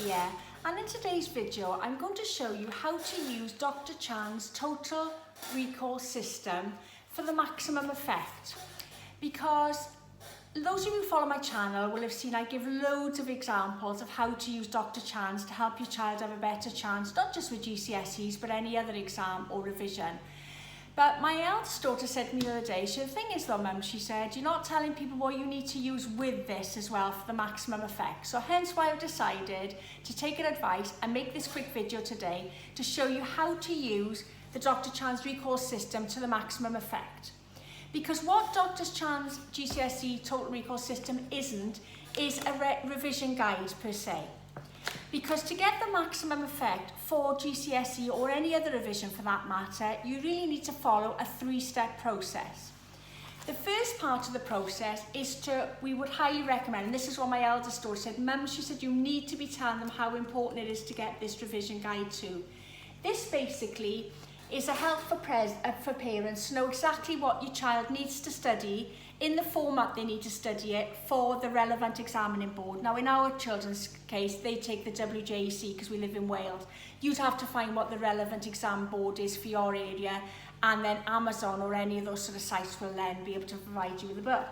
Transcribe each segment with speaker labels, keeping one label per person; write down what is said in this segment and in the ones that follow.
Speaker 1: here, and in today's video I'm going to show you how to use Dr. Chan's total recall system for the maximum effect. Because those of you who follow my channel will have seen I give loads of examples of how to use Dr. Chan's to help your child have a better chance, not just with GCSEs but any other exam or revision. But my eldest daughter said to me the other day, the thing is though, Mum, she said, you're not telling people what you need to use with this as well for the maximum effect. So hence why I've decided to take her advice and make this quick video today to show you how to use the Dr. Chan's recall system to the maximum effect. Because what Dr. Chan's GCSE total recall system isn't is a revision guide per se. Because to get the maximum effect for GCSE or any other revision for that matter, you really need to follow a three-step process. The first part of the process is we would highly recommend, and this is what my eldest daughter said, Mum, she said, you need to be telling them how important it is to get this revision guide too. This basically is a help for parents to know exactly what your child needs to study in the format they need to study it for the relevant examining board. Now in our children's case, they take the WJEC because we live in Wales. You'd have to find what the relevant exam board is for your area, and then Amazon or any of those sort of sites will then be able to provide you with a book.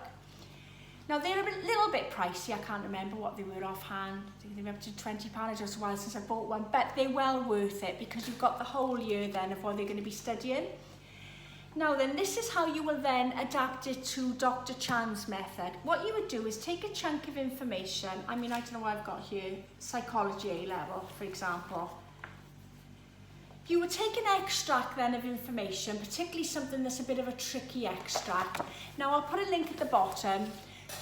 Speaker 1: Now they're a little bit pricey, I can't remember what they were offhand. I think they were up to £20, it was a while since I bought one, but they're well worth it because you've got the whole year then of what they're going to be studying. Now then, this is how you will then adapt it to Dr. Chan's method. What you would do is take a chunk of information, I mean, I don't know what I've got here, psychology A level, for example. You would take an extract then of information, particularly something that's a bit of a tricky extract. Now I'll put a link at the bottom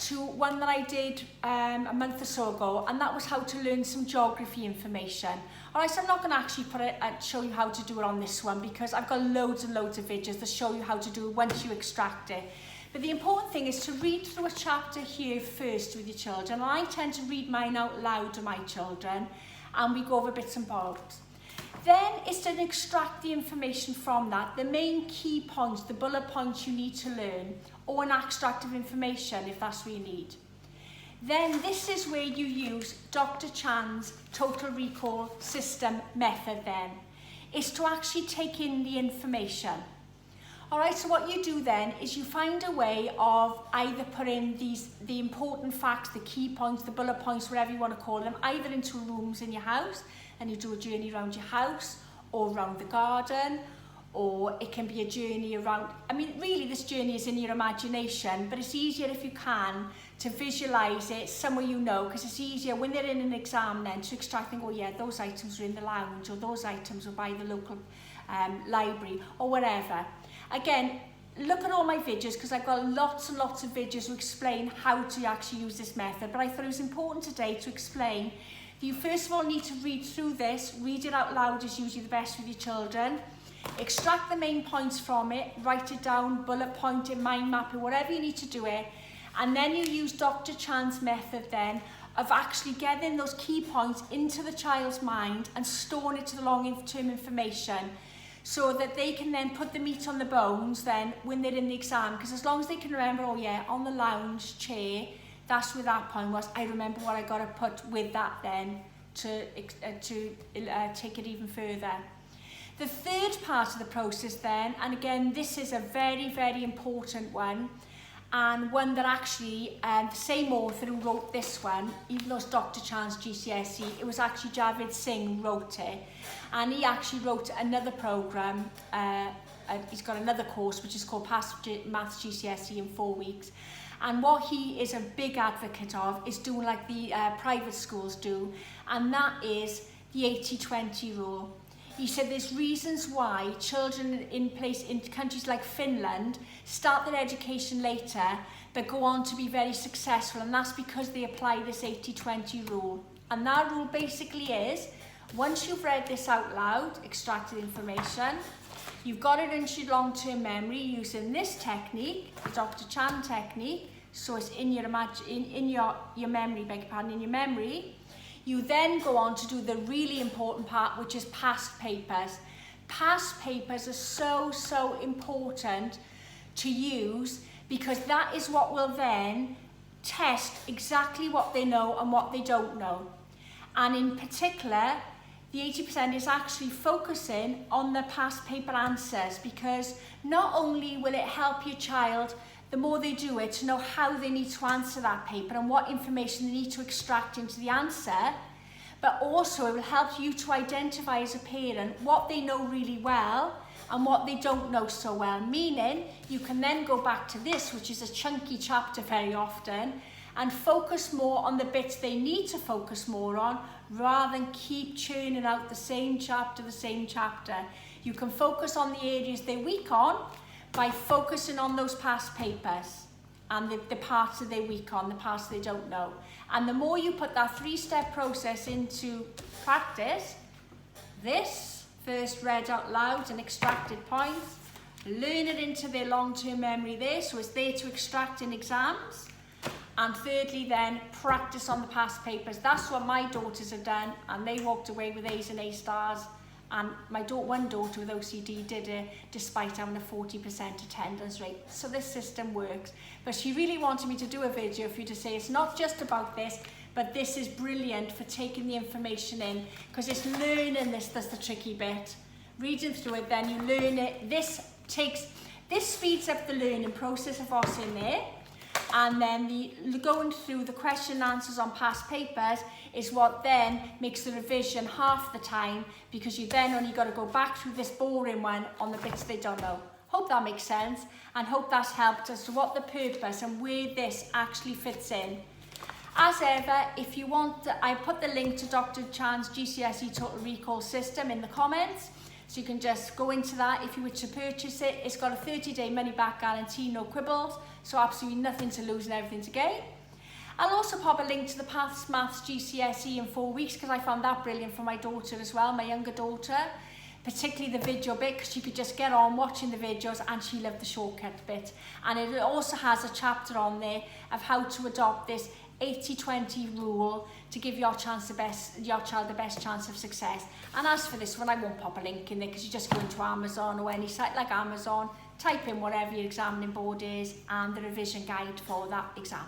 Speaker 1: to one that I did a month or so ago, and that was how to learn some geography information. Alright, so I'm not going to actually show you how to do it on this one because I've got loads and loads of videos that show you how to do it once you extract it. But the important thing is to read through a chapter here first with your children, and I tend to read mine out loud to my children, and we go over bits and bobs. Then it's to extract the information from that, the main key points, the bullet points you need to learn, or an extract of information if that's what you need. Then this is where you use Dr. Chan's total recall system method then. It's to actually take in the information. Alright, so what you do then is you find a way of either putting the important facts, the key points, the bullet points, whatever you want to call them, either into rooms in your house, and you do a journey around your house, or around the garden, or it can be a journey around, I mean really this journey is in your imagination, but it's easier if you can to visualise it somewhere you know, because it's easier when they're in an exam then to extract and go, yeah, those items are in the lounge, or those items are by the local library, or whatever. Again, look at all my videos because I've got lots and lots of videos to explain how to actually use this method, but I thought it was important today to explain that you first of all need to read through this, read it out loud is usually the best with your children, extract the main points from it, write it down, bullet point it, mind map it, whatever you need to do it, and then you use Dr. Chan's method then of actually getting those key points into the child's mind and storing it to the long-term information so that they can then put the meat on the bones then when they're in the exam, because as long as they can remember, oh yeah, on the lounge chair, that's where that point was, I remember what I got to put with that then to take it even further. The third part of the process then, and again this is a very, very important one, and one that actually the same author who wrote this one, even though it's Dr. Chan's GCSE, it was actually Javid Singh who wrote it, and he actually wrote another programme, he's got another course which is called Pass Maths GCSE in 4 weeks, and what he is a big advocate of is doing like the private schools do, and that is the 80-20 rule. He said there's reasons why children in countries like Finland start their education later but go on to be very successful, and that's because they apply this 80-20 rule. And that rule basically is, once you've read this out loud, extracted information, you've got it into your long-term memory using this technique, the Dr. Chan technique, so it's in your memory, beg your pardon, in your memory. You then go on to do the really important part, which is past papers. Past papers are so important to use because that is what will then test exactly what they know and what they don't know. And in particular, the 80% is actually focusing on the past paper answers, because not only will it help your child, the more they do it, to know how they need to answer that paper and what information they need to extract into the answer, but also it will help you to identify as a parent what they know really well and what they don't know so well. Meaning, you can then go back to this, which is a chunky chapter very often, and focus more on the bits they need to focus more on, rather than keep churning out the same chapter. You can focus on the areas they're weak on by focusing on those past papers and the parts that they're weak on, the parts they don't know. And the more you put that 3-step process into practice, this first read out loud and extracted points, learn it into their long-term memory there, so it's there to extract in exams. And thirdly then, practice on the past papers. That's what my daughters have done, and they walked away with A's and A stars. And one daughter with OCD did it despite having a 40% attendance rate. So this system works. But she really wanted me to do a video for you to say it's not just about this, but this is brilliant for taking the information in, because it's learning this that's the tricky bit. Reading through it, then you learn it. This speeds up the learning process of what's in there. And then going through the question and answers on past papers is what then makes the revision half the time, because you then only got to go back through this boring one on the bits they don't know. Hope that makes sense, and hope that's helped as to what the purpose and where this actually fits in. As ever, if you want, I put the link to Dr. Chan's GCSE Total Recall system in the comments, so you can just go into that if you wish to purchase it. It's got a 30-day money-back guarantee, no quibbles, so absolutely nothing to lose and everything to gain. I'll also pop a link to the Past Maths GCSE in 4 weeks, because I found that brilliant for my daughter as well, my younger daughter, particularly the video bit, because she could just get on watching the videos and she loved the shortcut bit. And it also has a chapter on there of how to adopt this 80-20 rule to give your child the best chance of success. And as for this one, I won't pop a link in there, because you just go into Amazon or any site like Amazon, type in whatever your examining board is and the revision guide for that exam.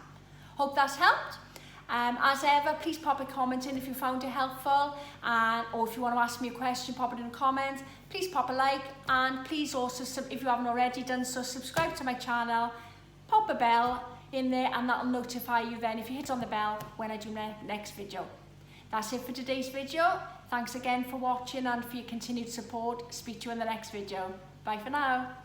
Speaker 1: Hope that's helped. As ever, please pop a comment in if you found it helpful, or if you want to ask me a question, pop it in the comments. Please pop a like, and please also, if you haven't already done so, subscribe to my channel, pop a bell in there, and that'll notify you then if you hit on the bell when I do my next video. That's it for today's video. Thanks again for watching and for your continued support. Speak to you in the next video. Bye for now.